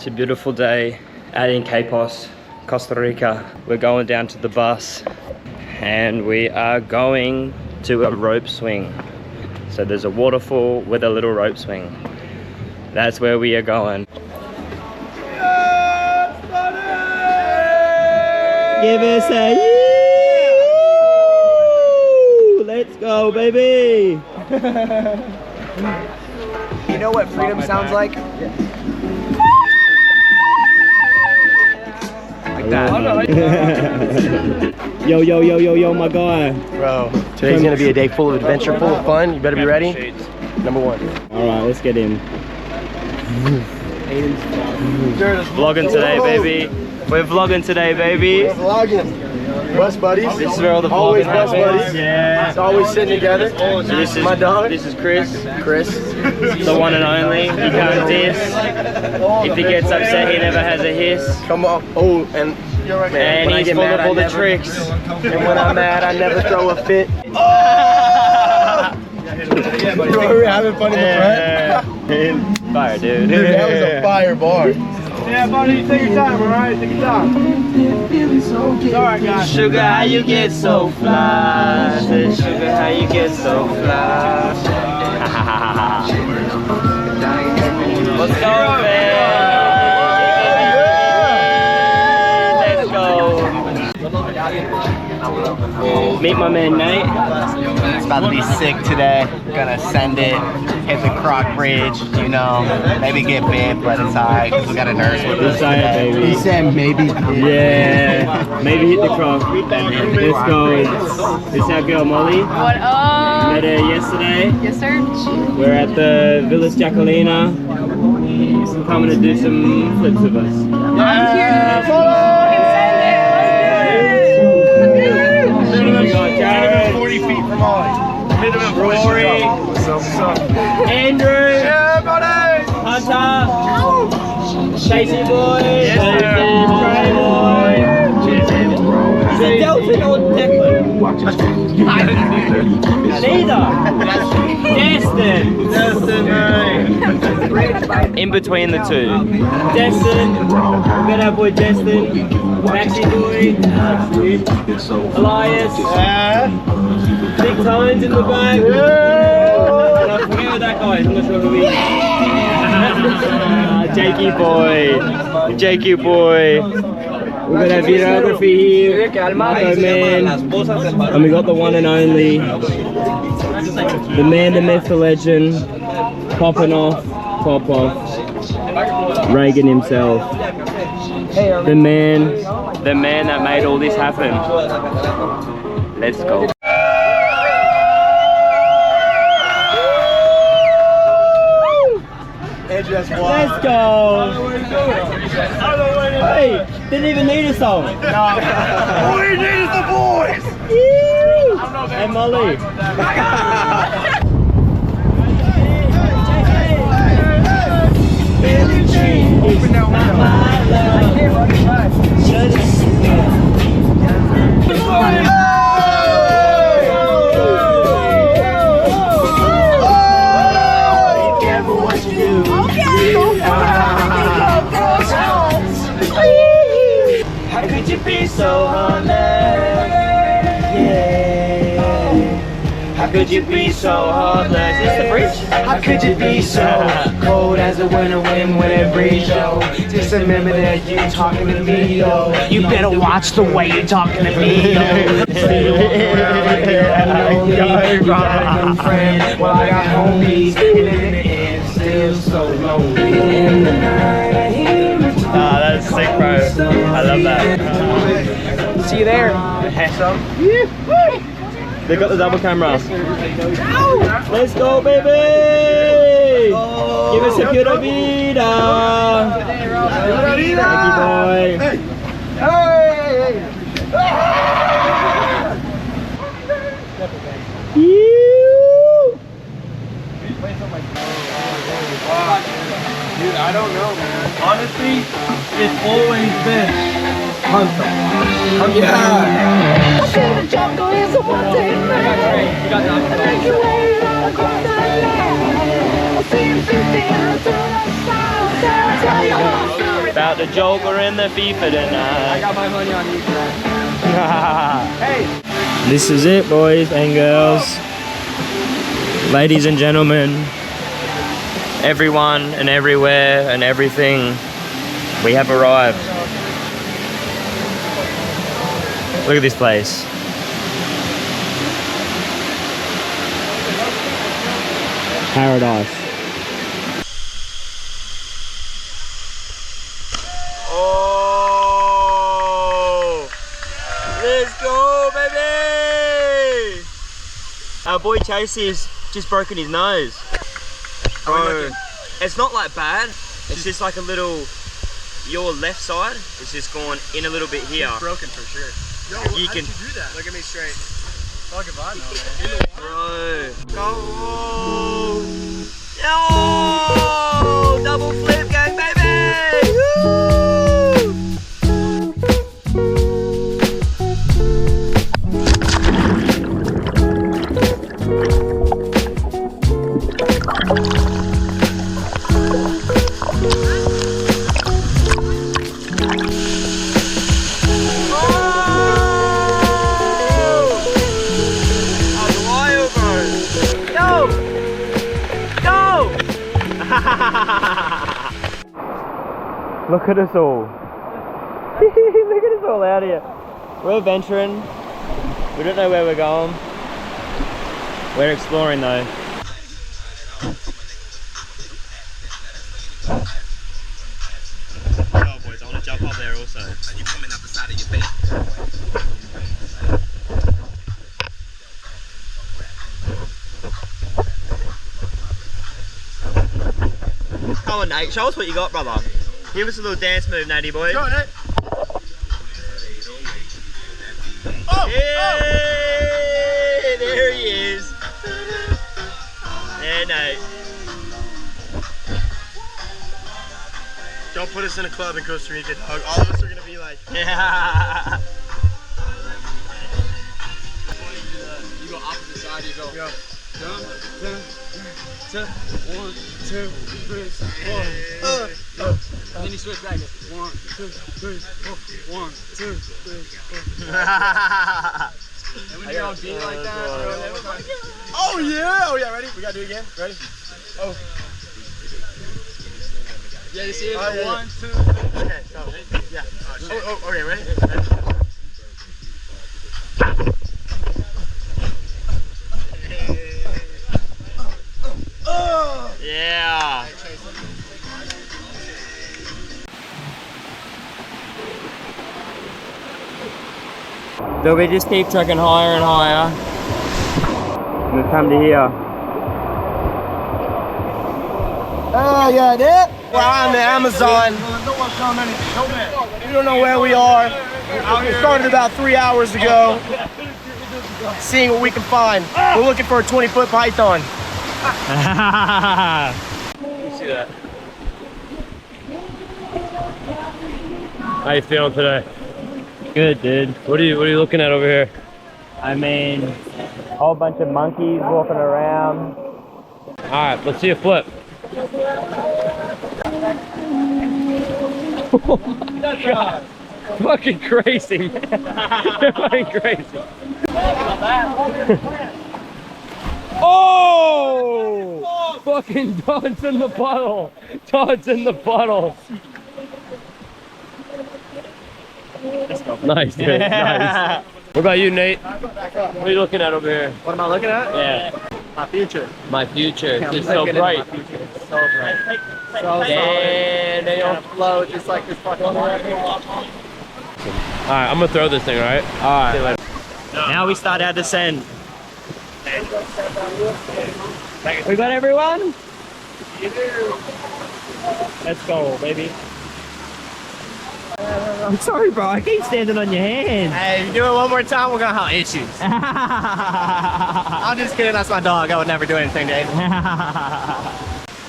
It's a beautiful day out in Costa Rica. We're going down to the bus and we are going to a rope swing. So there's a waterfall with a little rope swing. That's where we are going. Give us a yee! Let's go, baby! You know what freedom sounds like? Like that. Yo, yo, yo, yo, yo, my guy. Bro, today's gonna be a day full of adventure, full of fun. You better be ready. Number one. Alright, let's get in. Vlogging today, baby. We're vlogging today, baby. We're vlogging. Bus buddies. This is where all the always vlogging bus happens. buddies. Yeah. It's always sitting together. So this is my dog. This is Chris. Chris. The one and only. He can't diss. If he gets upset, he never has a hiss. Come on. Oh, and man, And he's full of all the tricks. And when I'm mad, I never throw a fit. Oh! We're having fun in the front. Fire, dude. Dude, that was a fire bar. Yeah, buddy, take your time, alright? Take your time. Sorry, guys. Sugar, how you get so fly? Say, sugar, how you get so fly? Let's go, man. Let's go. Meet my man, Nate. It's about to be sick today. Gonna send it, hit the Croc Bridge, you know, maybe get bit, but it's alright because we got a nurse with us It's alright, today. baby. He said maybe. Yeah, maybe hit the croc. Let's go. This is our girl Molly. What up? Met her yesterday. Yes, sir. We're at the Villa Jacquelina. She's coming to do some flips with us. I'm here to We got Jared, 40 feet from Ollie. Minimum Rory, What's up, what's up? Andrew, Yeah, buddy! Hunter, Casey boy, Yes, sir. Trey boy. Is it Delton or Declan? Neither. Destin. In between the two. Destin. We got our boy Destin. Maxi boy. Elias. Big Tones in the back. And I forget what that guy is. I'm not sure who he is. Jakey boy. We got our videography here. Marco man. And we got the one and only. The man, the myth, the legend. Popping off. Pop off. Reagan himself. The man that made all this happen. Let's go. Let's go. Hey, didn't even need a song. All we need is the boys! Hey Molly. Open that How could you be so heartless? Yeah. How could you be so heartless? Is this the bridge? How could you be so cold as a winter wind when it breeze, yo? Just remember that you talking to me, yo. You better watch the way you're talking to me, yo. You got a good friend, well I got homies, and in the end, still so lonely. In the night, I hear you talk. That's sick, bro. I love that. See you there. They got the double camera. Let's go, baby! Give us a pura vida! Thank you, boy. Dude, I don't know, man. Honestly, it's always been Hunter. Yeah. I see the jungle is a one-day man. I make you wait all across the land. I see you 50 and I turn upside down. Tell you how I feel. About the Joker and the FIFA tonight. I got my money on you tonight. Hey! This is it, boys and girls. Ladies and gentlemen. Everyone and everywhere and everything. We have arrived. Look at this place. Paradise. Oh, let's go, baby! Our boy Chasey's just broken his nose. Bro, it's not like bad. It's just like a little. Your left side is just going in a little bit here. It's broken for sure. Yo, you how can did you do that? Look at me straight. Fuck if I know, man. Bro, go! Yo! Double flip gang, baby! Woo! Look at us all. Look at us all out here. We're venturing. We don't know where we're going. We're exploring though. Oh boys, I want to jump up there also. Are you coming up the side of your bed? Come on, Nate. Show us what you got, brother. Give us a little dance move, Natey boy. Go on, Nate. Oh! Hey, there he is. There, Nate. Don't put us in a club in Costa Rica, dog. All of us are gonna be like, Yeah. you go opposite side, you go. One, two, three, four. And then you switch back. 1, 2, 3, 4. 1, 2, 3, 4. And when you're on beat like that, bro, oh yeah! Oh yeah, ready? We gotta do it again. Ready? Oh. Yeah, you see it? Oh, yeah, 1, 2, 3. Okay, go. Yeah. Oh, okay, ready? Yeah. So we just keep trucking higher and higher. We've come to here. Oh yeah, that. We're on the Amazon. We don't know where we are. We started about 3 hours ago. Seeing what we can find. We're looking for a 20-foot python. You see that? How you feeling today? Good, dude. What are you looking at over here? I mean, a whole bunch of monkeys walking around. All right, let's see a flip. Oh my God. Fucking crazy, man. Fucking crazy. Oh! Fucking Todd's in the puddle. Todd's in the puddle. Nice, dude. Nice. What about you, Nate? What are you looking at over here? What am I looking at? Yeah. My future. My future. It's so bright. So bright. So And they don't flow just like this fucking water. Alright, I'm gonna throw this thing, alright? Alright. Now we start our descent. We got everyone? Let's go, baby. I'm sorry, bro. I keep standing on your hand. Hey, if you do it one more time, we're gonna have issues. I'm just kidding. That's my dog. I would never do anything to him.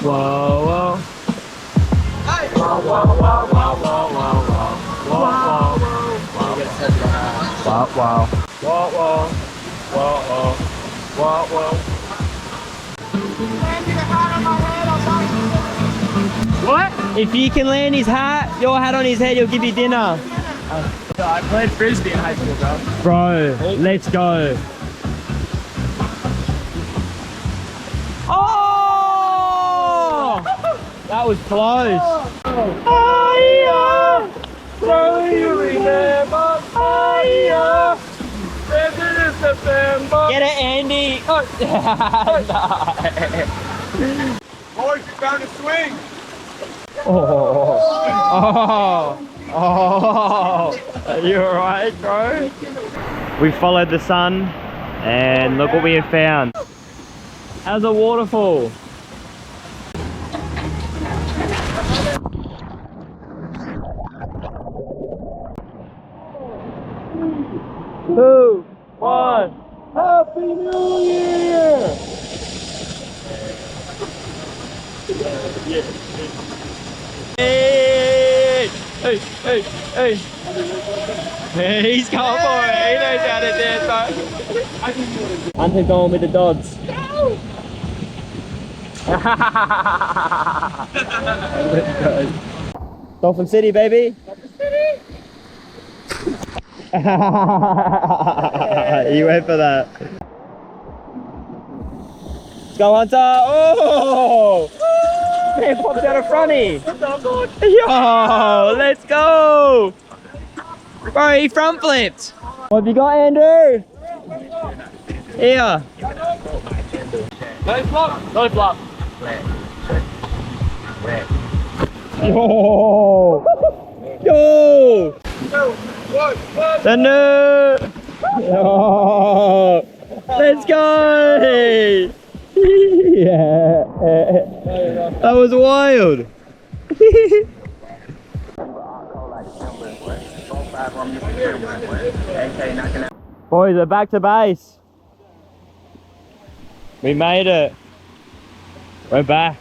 Whoa, whoa. Hey. Whoa, whoa, whoa, whoa, whoa, whoa, whoa. Whoa, whoa. Wow, wow. Whoa, whoa. Whoa, whoa. Whoa, whoa. What? If you can land his hat, your hat on his head, he'll give you dinner. I played frisbee in high school, bro. Bro, let's go. Oh! That was close. Bro, you remember? Get it, Andy. Boys, you found a swing. Are you alright, bro? We followed the sun and look what we have found. How's a waterfall? Two, one. Happy New Year! Hey! Hey, hey, hey! Hey, he's going for it. He knows how to dance, bro. Hunter's going with the dogs. Dolphin City, baby. You went for that. Let's go, Hunter. Oh! Man, popped out a fronty. Yo, let's go. Bro, he front flipped. What have you got, Andrew? Here. No flop. No flop. Yo! Yo! The new! Oh, let's go! Yeah! That was wild! Boys, we're back to base. We made it. We're back.